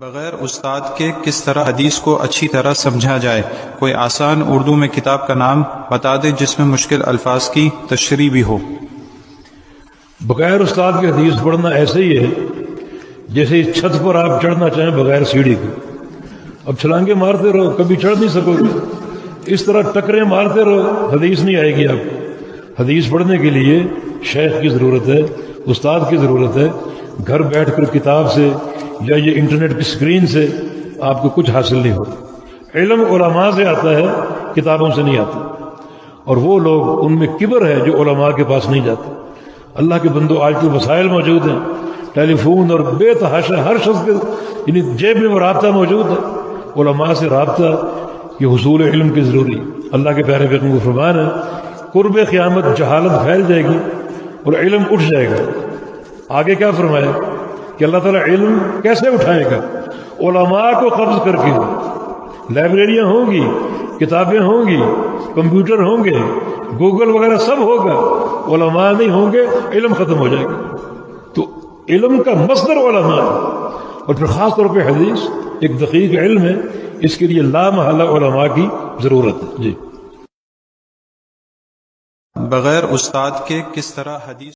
بغیر استاد کے کس طرح حدیث کو اچھی طرح سمجھا جائے؟ کوئی آسان اردو میں کتاب کا نام بتا دیں جس میں مشکل الفاظ کی تشریح بھی ہو۔ بغیر استاد کی حدیث پڑھنا ایسے ہی ہے جیسے اس چھت پر آپ چڑھنا چاہیں بغیر سیڑھی کے۔ اب چھلانگے مارتے رہو کبھی چڑھ نہیں سکو گے، اس طرح ٹکریں مارتے رہو حدیث نہیں آئے گی آپ کو۔ حدیث پڑھنے کے لیے شیخ کی ضرورت ہے، استاد کی ضرورت ہے۔ گھر بیٹھ کر کتاب سے یا یہ انٹرنیٹ کی اسکرین سے آپ کو کچھ حاصل نہیں ہوتا۔ علم علماء سے آتا ہے، کتابوں سے نہیں آتا، اور وہ لوگ ان میں کبر ہے جو علماء کے پاس نہیں جاتے۔ اللہ کے بندو، آج تو وسائل موجود ہیں، ٹیلی فون اور بے تحاشا ہر شخص کے یعنی جیب میں وہ رابطہ موجود ہے۔ علماء سے رابطہ یہ حصول علم کی ضروری۔ اللہ کے پیارے پیغمبر کو فرمان ہے قرب قیامت جہالت پھیل جائے گی اور علم اٹھ جائے گا۔ آگے کیا فرمایا کہ اللہ تعالیٰ علم کیسے اٹھائے گا؟ علماء کو قبض کر کے۔ لائبریریاں ہوں گی، کتابیں ہوں گی، کمپیوٹر ہوں گے، گوگل وغیرہ سب ہوگا، علماء نہیں ہوں گے، علم ختم ہو جائے گا۔ تو علم کا مصدر علماء ہے، اور پھر خاص طور پہ حدیث ایک دقیق علم ہے، اس کے لیے لا محالہ علماء کی ضرورت ہے۔ جی بغیر استاد کے کس طرح حدیث